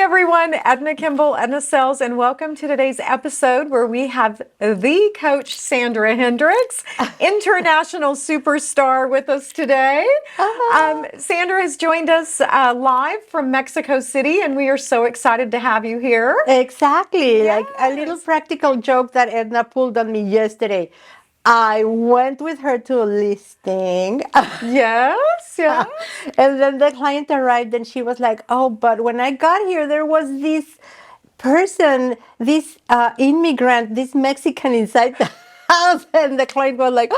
everyone, Edna Kimble, Edna Sells, and welcome to today's episode where we have the coach Sandra Hendrix, international superstar, with us today. Sandra has joined us live from Mexico City, and we are so excited to have you here. Exactly. Yes. Like a little practical joke that Edna pulled on me yesterday. I went with her to a listing. Yes, yes. And then the client arrived and she was like, oh, but when I got here, there was this person, this immigrant, this Mexican inside the house. And the client was like, a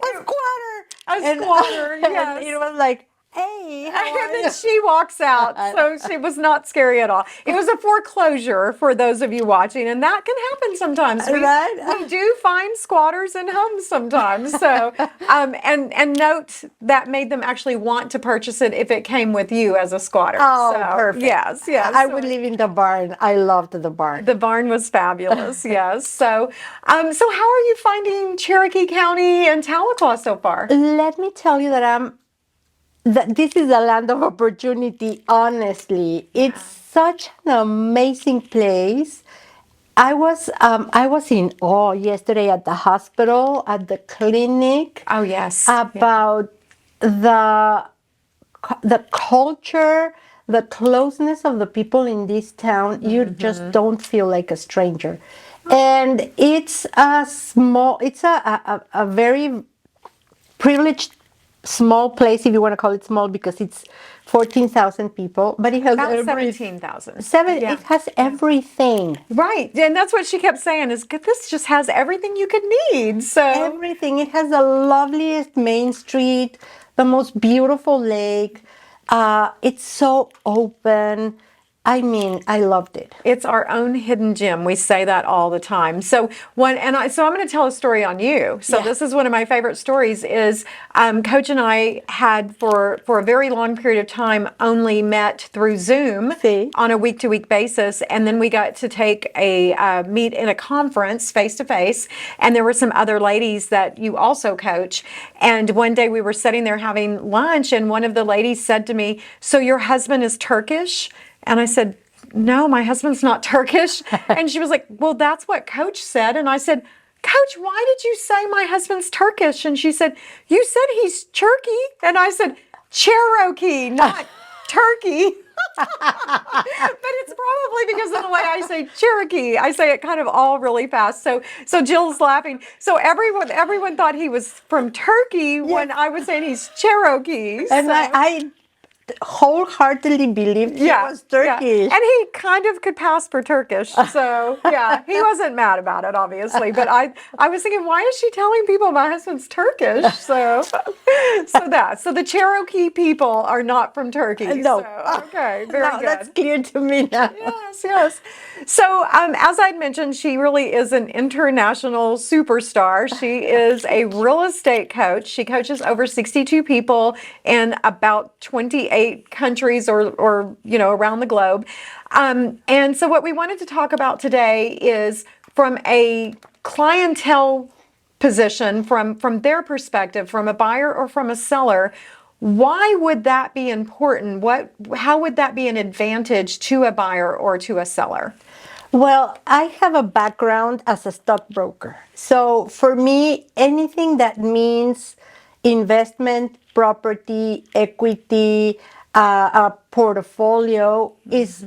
squatter. A squatter, yes. And it was like, hey, how are And you? then she walks out, so she was not scary at all. It was a foreclosure for those of you watching, and that can happen sometimes. We do find squatters in homes sometimes. So, and note that made them actually want to purchase it if it came with you as a squatter. Oh, so, perfect. Yes, yes. I would live in the barn. I loved the barn. The barn was fabulous. Yes. So, so how are you finding Cherokee County and Tahlequah so far? Let me tell you that this is a land of opportunity, honestly. It's such an amazing place. I was in awe yesterday at the hospital, at the clinic. Oh, yes. About the culture, the closeness of the people in this town. You just don't feel like a stranger. And it's a very privileged small place, if you want to call it small, because it's 14,000 people, but it has About 17,000. It has everything. Right. And that's what she kept saying is, this just has everything you could need. So Everything. It has the loveliest main street, the most beautiful lake. It's so open. I mean, I loved it. it's our own hidden gem. We say that all the time. So I'm going to tell a story on you. So This is one of my favorite stories. Is Coach and I had for a very long period of time only met through Zoom on a week-to-week basis, and then we got to take a meet in a conference face to face. And there were some other ladies that you also coach. And one day we were sitting there having lunch, and one of the ladies said to me, "So your husband is Turkish?" And I said, "No, my husband's not Turkish." And she was like, "Well, that's what Coach said." And I said, "Coach, why did you say my husband's Turkish?" And she said, "You said he's Cherokee." And I said, "Cherokee, not Turkey." But it's probably because of the way I say Cherokee. I say it kind of all really fast. So Jill's laughing. So everyone thought he was from Turkey when I was saying he's Cherokee. And I wholeheartedly believed he was Turkish. Yeah. And he kind of could pass for Turkish. So yeah, he wasn't mad about it, obviously. But I was thinking, why is she telling people my husband's Turkish? So the Cherokee people are not from Turkey. No. So, okay, very good. That's clear to me now. Yes. So as I'd mentioned, she really is an international superstar. She is a real estate coach. She coaches over 62 people in about 28 countries or around the globe. And so what we wanted to talk about today is from a clientele position, from their perspective, from a buyer or from a seller. Why would that be important? How would that be an advantage to a buyer or to a seller? Well, I have a background as a stockbroker. So for me, anything that means investment, property, equity, a portfolio is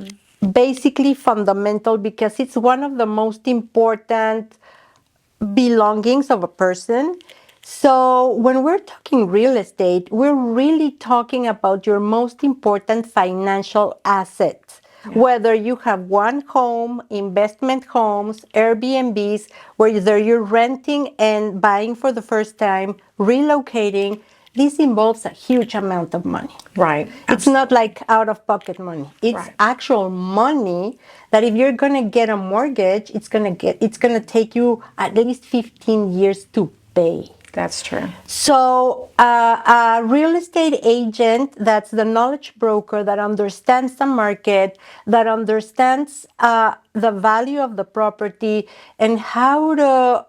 basically fundamental because it's one of the most important belongings of a person. So when we're talking real estate, we're really talking about your most important financial assets. Whether you have one home, investment homes, Airbnbs, whether you're renting and buying for the first time, relocating, this involves a huge amount of money. Right. It's not like out-of-pocket money. It's actual money that if you're going to get a mortgage, it's going to take you at least 15 years to pay. That's true. So a real estate agent, that's the knowledge broker that understands the market, that understands the value of the property and how to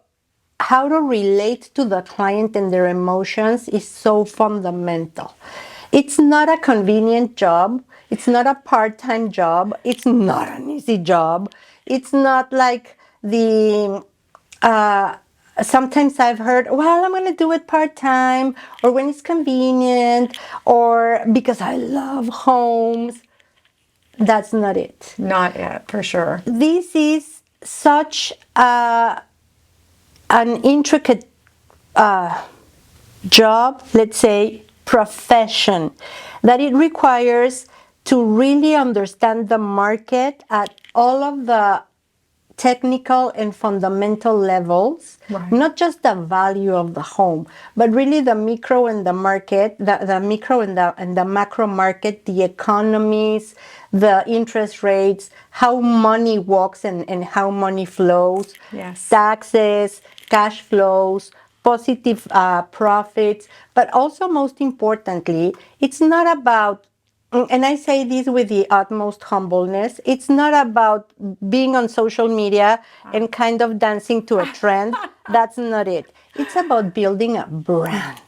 relate to the client and their emotions is so fundamental. It's not a convenient job. It's not a part-time job. It's not an easy job. It's not like the sometimes I've heard, well, I'm going to do it part-time or when it's convenient or because I love homes. That's not it. Not it, for sure. This is such an intricate job, let's say, profession, that it requires to really understand the market at all of the technical and fundamental levels, Right. not just the value of the home, but really the micro and the market, the micro and the macro market, the economies, the interest rates, how money walks and how money flows, Yes. taxes, cash flows, positive profits, but also most importantly, it's not about, and I say this with the utmost humbleness, it's not about being on social media and kind of dancing to a trend. That's not it. It's about building a brand.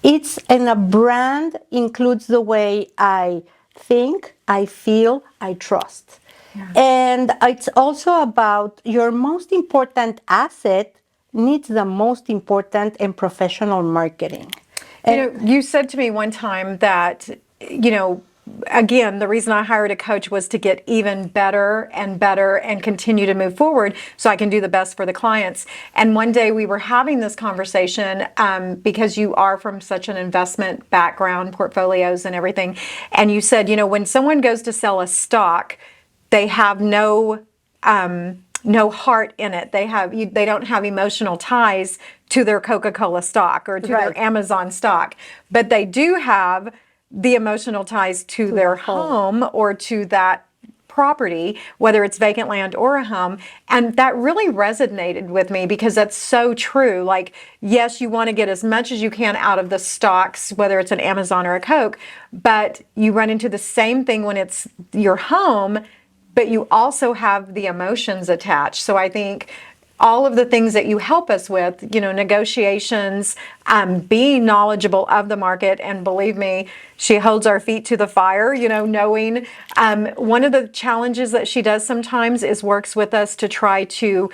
And a brand includes the way I think, I feel, I trust. Yeah. And it's also about your most important asset needs the most important and professional marketing. You said to me one time that, again, the reason I hired a coach was to get even better and continue to move forward so I can do the best for the clients. And one day we were having this conversation because you are from such an investment background, portfolios and everything. And you said, when someone goes to sell a stock, they have no heart in it. They don't have emotional ties to their Coca-Cola stock or to Right. their Amazon stock, but they do have the emotional ties to their the home. home or to that property, whether it's vacant land or a home. And that really resonated with me because that's so true. Like, yes, you want to get as much as you can out of the stocks, whether it's an Amazon or a Coke, but you run into the same thing when it's your home, but you also have the emotions attached. So I think all of the things that you help us with, negotiations, being knowledgeable of the market, and believe me, she holds our feet to the fire, knowing one of the challenges that she does sometimes is works with us to try to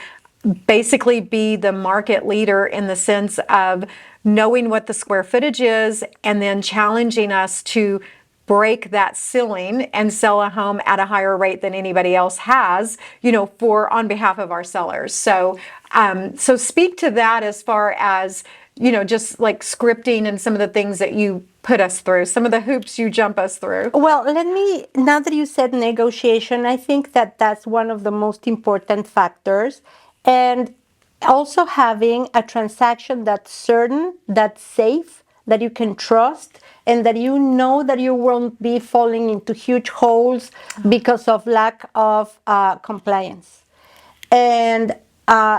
basically be the market leader in the sense of knowing what the square footage is and then challenging us to break that ceiling and sell a home at a higher rate than anybody else has, for on behalf of our sellers. So, so speak to that as far as, just like scripting and some of the things that you put us through, some of the hoops you jump us through. Well, now that you said negotiation, I think that that's one of the most important factors. And also having a transaction that's certain, that's safe, that you can trust, and that you know that you won't be falling into huge holes because of lack of compliance. And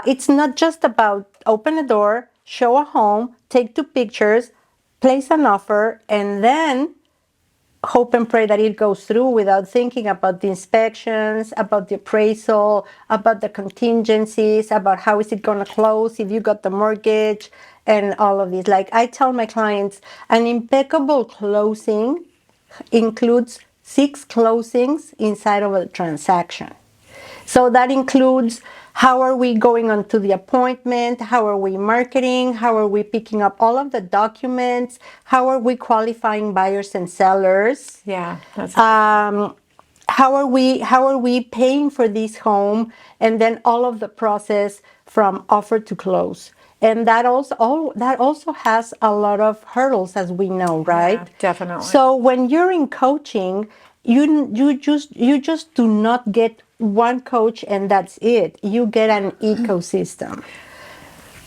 it's not just about open a door, show a home, take 2 pictures, place an offer, and then hope and pray that it goes through without thinking about the inspections, about the appraisal, about the contingencies, about how is it going to close if you got the mortgage and all of this. Like I tell my clients, an impeccable closing includes 6 closings inside of a transaction. So that includes how are we going on to the appointment, how are we marketing, how are we picking up all of the documents, how are we qualifying buyers and sellers. Yeah, that's How are we paying for this home, and then all of the process from offer to close. And that also has a lot of hurdles, as we know, right? Yeah, definitely. So when you're in coaching, you just do not get one coach and that's it. You get an ecosystem.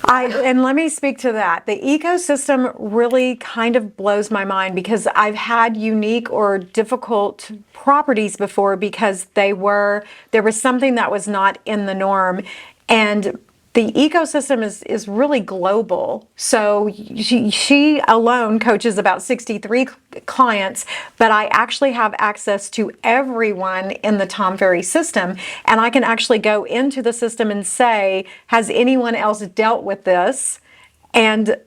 And let me speak to that. The ecosystem really kind of blows my mind because I've had unique or difficult properties before because there was something that was not in the norm. And the ecosystem is really global. So she alone coaches about 63 clients, but I actually have access to everyone in the Tom Ferry system. And I can actually go into the system and say, has anyone else dealt with this? And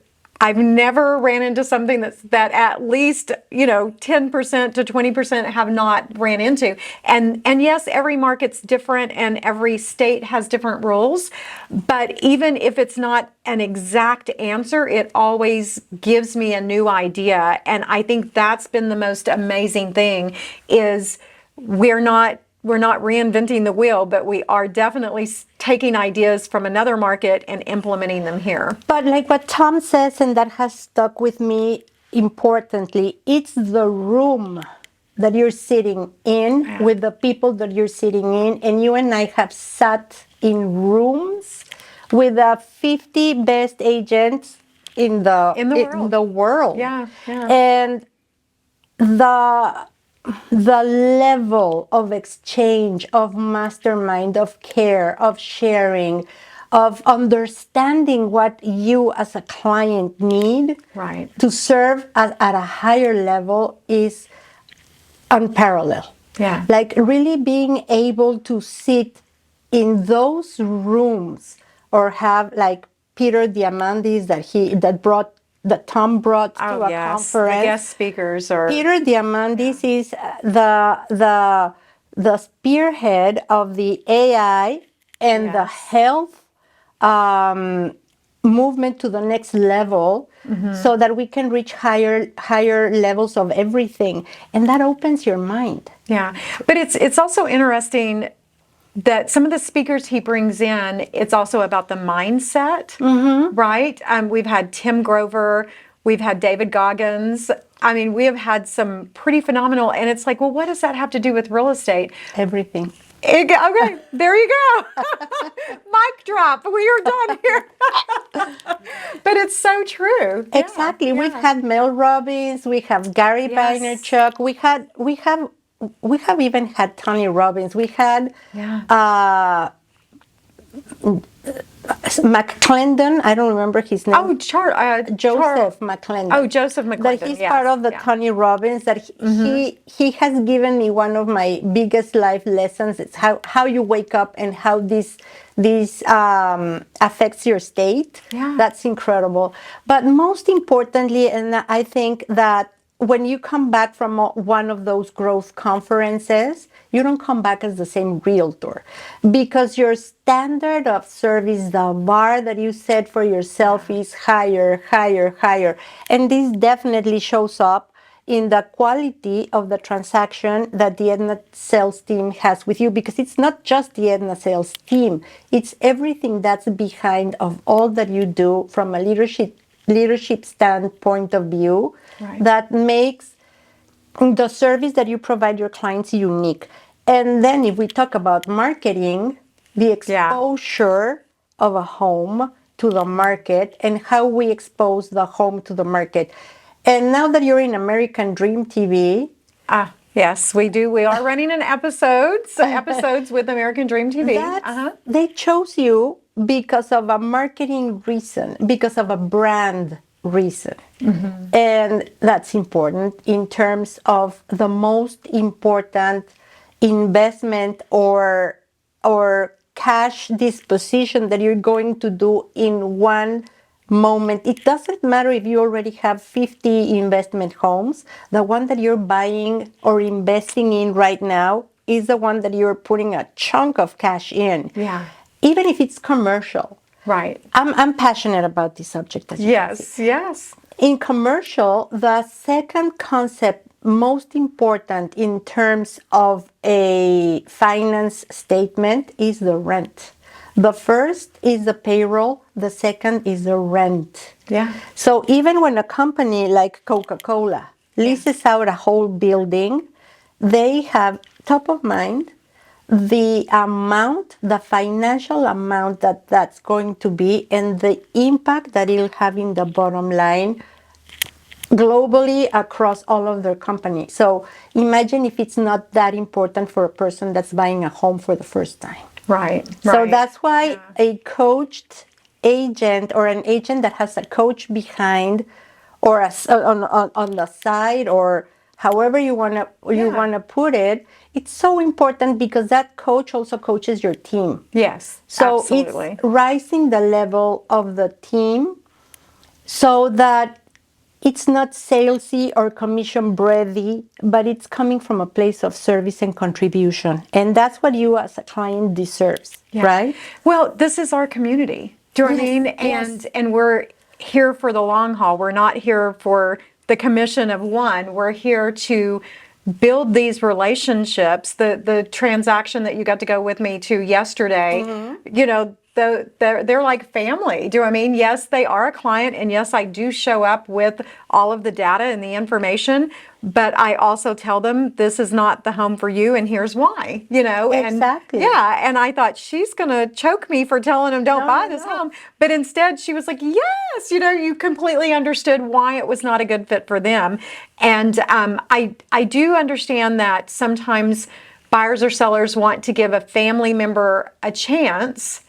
I've never ran into something that at least, 10% to 20% have not ran into. And yes, every market's different and every state has different rules. But even if it's not an exact answer, it always gives me a new idea. And I think that's been the most amazing thing is we're not reinventing the wheel, but we are definitely taking ideas from another market and implementing them here. But like what Tom says, and that has stuck with me importantly, it's the room that you're sitting in with the people that you're sitting in. And you and I have sat in rooms with the 50 best agents in the world. Yeah. And the level of exchange, of mastermind, of care, of sharing, of understanding what you as a client need to serve at a higher level is unparalleled. Yeah. Like really being able to sit in those rooms or have like Peter Diamandis that Tom brought to a conference. The guest speakers are Peter Diamandis is the spearhead of the AI and the health movement to the next level, so that we can reach higher levels of everything, and that opens your mind. Yeah, but it's also interesting that some of the speakers he brings in, it's also about the mindset, right? We've had Tim Grover, we've had David Goggins. I mean, we have had some pretty phenomenal, and it's like, well, what does that have to do with real estate? Everything. Okay, there you go. Mic drop. We are done here. But it's so true. Exactly. Yeah. We've had Mel Robbins. We have Gary Vaynerchuk. We have even had Tony Robbins. We had McClendon, I don't remember his name. Oh, Joseph McClendon. Oh, Joseph McClendon. That he's part of the Tony Robbins. That he has given me one of my biggest life lessons. It's how you wake up and how this affects your state. Yeah. That's incredible. But most importantly, and I think that when you come back from one of those growth conferences, you don't come back as the same realtor, because your standard of service, the bar that you set for yourself is higher. And this definitely shows up in the quality of the transaction that the Edna Sells team has with you, because it's not just the Edna Sells team, it's everything that's behind of all that you do from a leadership standpoint of view, that makes the service that you provide your clients unique. And then if we talk about marketing, the exposure of a home to the market and how we expose the home to the market. And now that you're in American Dream TV. Yes, we do. We are running an episodes with American Dream TV. They chose you because of a marketing reason, because of a brand reason. And that's important in terms of the most important investment or cash disposition that you're going to do in one moment. It doesn't matter if you already have 50 investment homes. The one that you're buying or investing in right now is the one that you're putting a chunk of cash in. Yeah. Even if it's commercial. Right. I'm passionate about this subject. Yes. In commercial, the second concept most important in terms of a finance statement is the rent. The first is the payroll, the second is the rent. Yeah. So even when a company like Coca-Cola leases out a whole building, they have top of mind the amount, the financial amount that's going to be, and the impact that it'll have in the bottom line globally across all of their company. So imagine if it's not that important for a person that's buying a home for the first time. Right. So that's why a coached agent or an agent that has a coach behind or on the side, or however you want to put it, it's so important, because that coach also coaches your team. Yes. So absolutely. It's rising the level of the team so that it's not salesy or commission breathy, but it's coming from a place of service and contribution. And that's what you as a client deserves, right? Well, this is our community. Do you know what I mean? Yes. And we're here for the long haul. We're not here for the commission of one. We're here to build these relationships. The transaction that you got to go with me to yesterday, you know, they're like family. Do you know what I mean? Yes, they are a client, and yes, I do show up with all of the data and the information, but I also tell them this is not the home for you, and here's why, you know? Exactly. And yeah, and I thought she's going to choke me for telling them don't buy this home, but instead she was like, yes, you know, you completely understood why it was not a good fit for them. And I do understand that sometimes buyers or sellers want to give a family member a chance.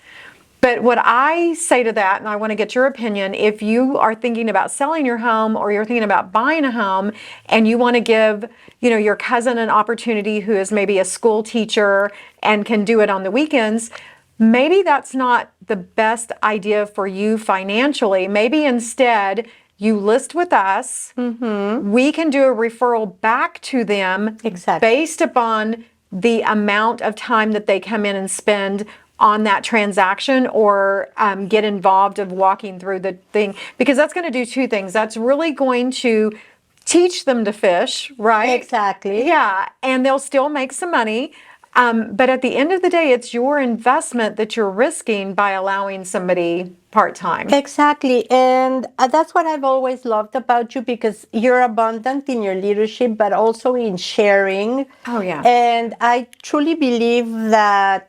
But what I say to that, and I want to get your opinion, if you are thinking about selling your home or you're thinking about buying a home and you want to give, you know, your cousin an opportunity who is maybe a school teacher and can do it on the weekends, maybe that's not the best idea for you financially. Maybe instead you list with us. We can do a referral back to them based upon the amount of time that they come in and spend on that transaction, or get involved of walking through the thing, because that's going to do two things. That's really going to teach them to fish, right? Exactly. Yeah, and they'll still make some money. But at the end of the day, it's your investment that you're risking by allowing somebody part-time. Exactly. And that's what I've always loved about you, because you're abundant in your leadership, but also in sharing. Oh, yeah. And I truly believe that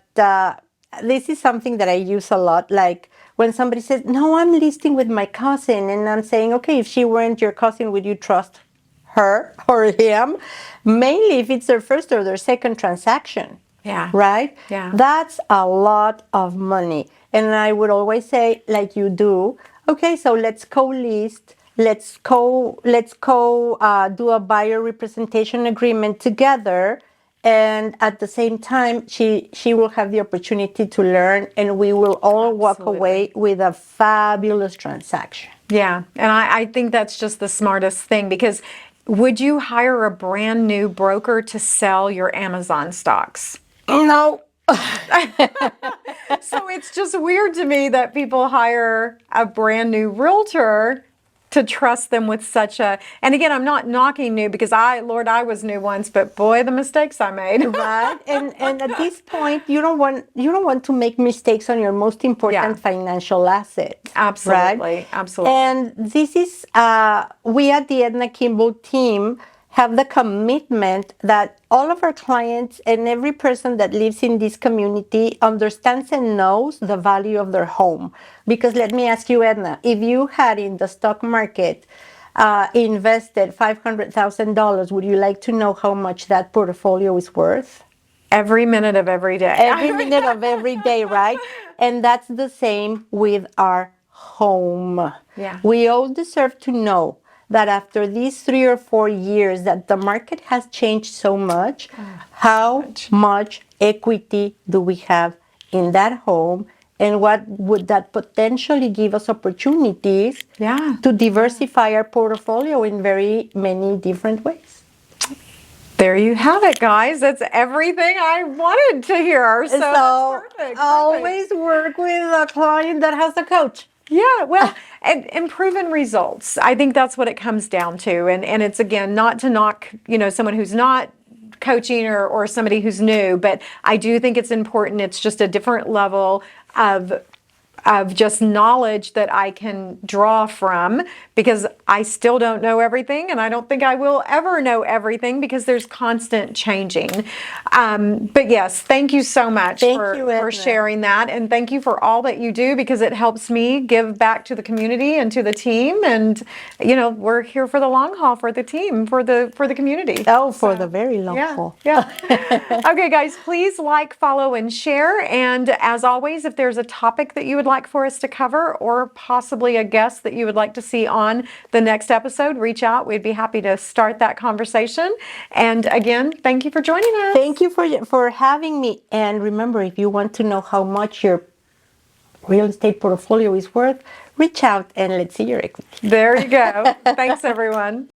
this is something that I use a lot. Like when somebody says, no, I'm listing with my cousin. And I'm saying, okay, if she weren't your cousin, would you trust her or him? Mainly if it's their first or their second transaction. Yeah. Right? Yeah. That's a lot of money. And I would always say, like you do, okay, so let's co-list, let's do a buyer representation agreement together. And at the same time, she will have the opportunity to learn, and we will all walk away with a fabulous transaction. Yeah, and I think that's just the smartest thing, because would you hire a brand new broker to sell your Amazon stocks? No. So it's just weird to me that people hire a brand new realtor to trust them with such a, and again, I'm not knocking new, because I was new once, but boy, the mistakes I made. Right. And at this point, you don't want to make mistakes on your most important financial asset. Absolutely. Right? Absolutely. And this is we at the Edna Kimble team have the commitment that all of our clients and every person that lives in this community understands and knows the value of their home. Because let me ask you, Edna, if you had in the stock market invested $500,000, would you like to know how much that portfolio is worth? Every minute of every day. Every minute of every day, right? And that's the same with our home. Yeah. We all deserve to know that after these 3 or 4 years that the market has changed so much, how much equity do we have in that home, and what would that potentially give us opportunities to diversify our portfolio in very many different ways. There you have it, guys. That's everything I wanted to hear. So that's perfect. Always work with a client that has a coach. Yeah, well, and proven results. I think that's what it comes down to. And it's, again, not to knock, someone who's not coaching or somebody who's new, but I do think it's important. It's just a different level of just knowledge that I can draw from, because I still don't know everything, and I don't think I will ever know everything, because there's constant changing. But yes, thank you so much for sharing that, and thank you for all that you do, because it helps me give back to the community and to the team. And we're here for the long haul, for the team, for the community. Oh, for the very long haul. Yeah. Okay, guys, please like, follow, and share. And as always, if there's a topic that you would like for us to cover, or possibly a guest that you would like to see on the next episode, reach out. We'd be happy to start that conversation. And again, thank you for joining us. Thank you for having me. And remember, if you want to know how much your real estate portfolio is worth, reach out and let's see your equity. There you go. Thanks, everyone.